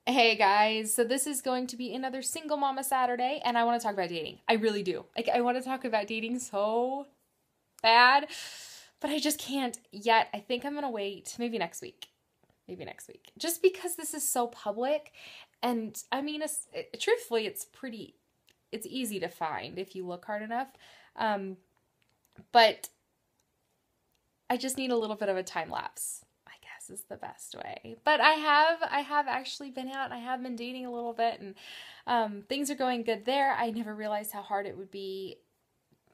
Hey guys, so this is going to be another single mama Saturday, and I want to talk about dating. I really do. I want to talk about dating so bad, but I just can't yet. I think I'm gonna wait, maybe next week. Maybe next week. Just because this is so public, and I mean, truthfully, it's easy to find if you look hard enough. But I just need a little bit of a time lapse, I guess is the best way. But I have actually been out and I have been dating a little bit, and things are going good there. I never realized how hard it would be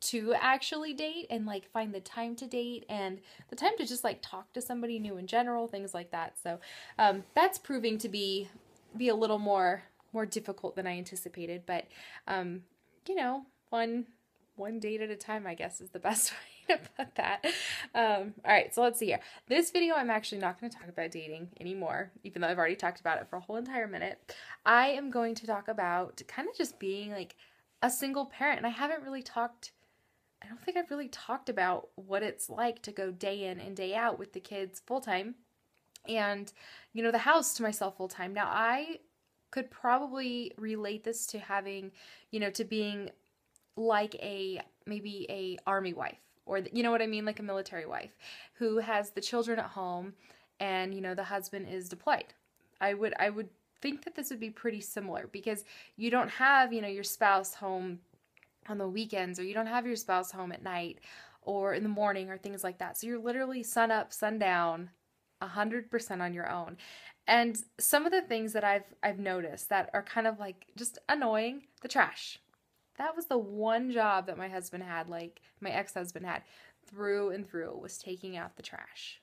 to actually date and like find the time to date and the time to just like talk to somebody new in general, things like that. So that's proving to be a little more difficult than I anticipated. But you know, one date at a time, I guess, is the best way to put that. All right, so let's see here. This video, I'm actually not going to talk about dating anymore, even though I've already talked about it for a whole entire minute. I am going to talk about kind of just being like a single parent, and I don't think I've really talked about what it's like to go day in and day out with the kids full time and, the house to myself full time. Now, I could probably relate this to having, to being like maybe a army wife, or you know what I mean, like a military wife who has the children at home and the husband is deployed. I would think that this would be pretty similar because you don't have, your spouse home on the weekends, or you don't have your spouse home at night or in the morning or things like that. So you're literally sun up, sundown, 100% on your own. And some of the things that I've noticed that are kind of like just annoying, the trash. That was the one job that my husband had, like my ex-husband had, through and through, was taking out the trash.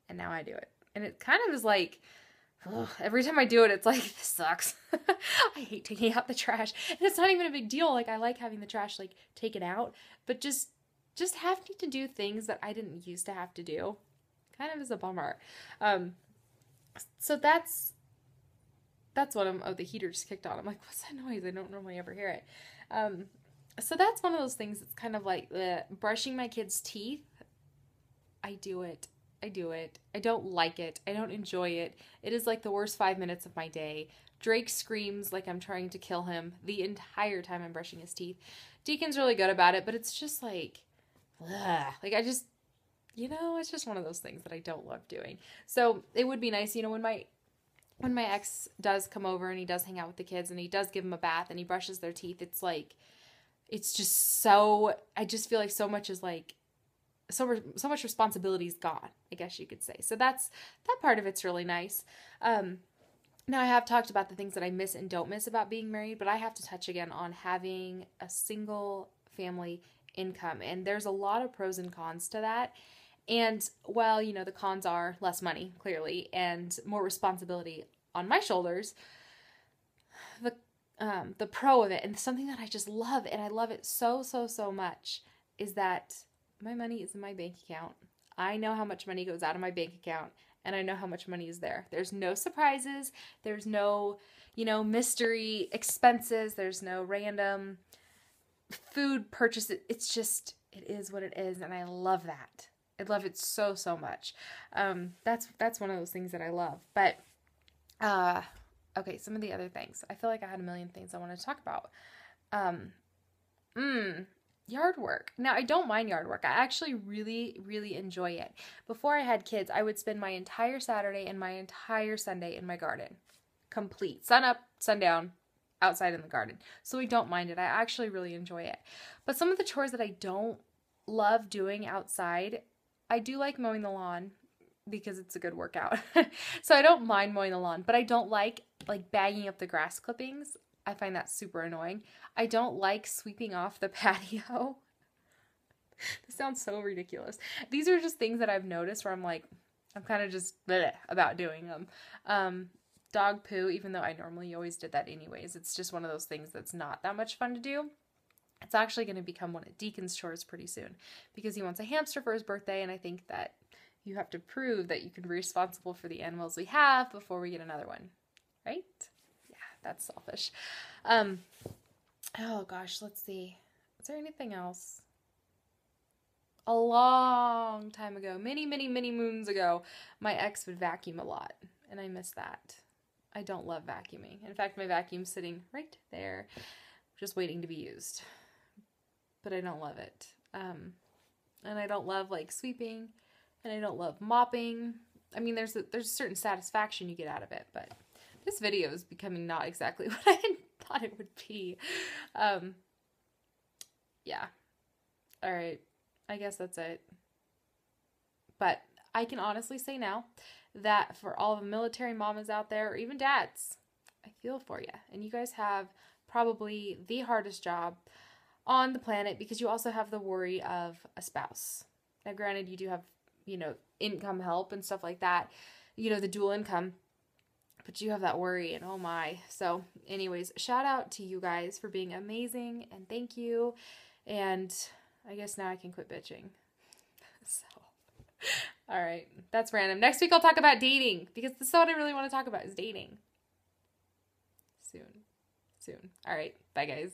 And now I do it. And it kind of is like, ugh, every time I do it, it's like, this sucks. I hate taking out the trash. And it's not even a big deal. Like, I like having the trash, like, taken out. But just having to do things that I didn't used to have to do kind of is a bummer. So that's one of them. Oh, the heater just kicked on. I'm like, what's that noise? I don't normally ever hear it. So that's one of those things that's kind of like brushing my kids' teeth. I do it. I do it. I don't like it. I don't enjoy it. It is like the worst 5 minutes of my day. Drake screams like I'm trying to kill him the entire time I'm brushing his teeth. Deacon's really good about it, but it's just like, ugh. Like it's just one of those things that I don't love doing. So it would be nice, when my ex does come over and he does hang out with the kids and he does give them a bath and he brushes their teeth, it's like, it's just so, I just feel like so much is like, so much responsibility is gone, I guess you could say. So that part of it's really nice. Now I have talked about the things that I miss and don't miss about being married, but I have to touch again on having a single family income. And there's a lot of pros and cons to that. And while, the cons are less money, clearly, and more responsibility on my shoulders, the pro of it, and something that I just love, and I love it so, so, so much, is that my money is in my bank account. I know how much money goes out of my bank account, and I know how much money is there. There's no surprises. There's no, mystery expenses. There's no random food purchases. It's just, it is what it is, and I love that. I love it so, so much. That's one of those things that I love. But, okay, some of the other things. I feel like I had a million things I wanted to talk about. Yard work. Now, I don't mind yard work. I actually really, really enjoy it. Before I had kids, I would spend my entire Saturday and my entire Sunday in my garden. Complete. Sun up, sundown, outside in the garden. So I don't mind it. I actually really enjoy it. But some of the chores that I don't love doing outside, I do like mowing the lawn because it's a good workout. So I don't mind mowing the lawn, but I don't like bagging up the grass clippings. I find that super annoying. I don't like sweeping off the patio. This sounds so ridiculous. These are just things that I've noticed where I'm like, I'm kind of just bleh about doing them. Dog poo, even though I normally always did that anyways, it's just one of those things that's not that much fun to do. It's actually going to become one of Deacon's chores pretty soon because he wants a hamster for his birthday, and I think that you have to prove that you can be responsible for the animals we have before we get another one, right? Yeah, that's selfish. Oh gosh, let's see. Is there anything else? A long time ago, many, many, many moons ago, my ex would vacuum a lot, and I miss that. I don't love vacuuming. In fact, my vacuum's sitting right there, just waiting to be used. But I don't love it. And I don't love like sweeping, and I don't love mopping. I mean, there's a certain satisfaction you get out of it, but this video is becoming not exactly what I thought it would be. Yeah. All right. I guess that's it. But I can honestly say now that for all the military mamas out there, or even dads, I feel for you. And you guys have probably the hardest job on the planet because you also have the worry of a spouse. Now, granted, you do have, income help and stuff like that, the dual income, but you have that worry, and oh my. So anyways, shout out to you guys for being amazing, and thank you. And I guess now I can quit bitching. So, all right, that's random. Next week I'll talk about dating, because that's what I really want to talk about is dating. Soon. All right, bye guys.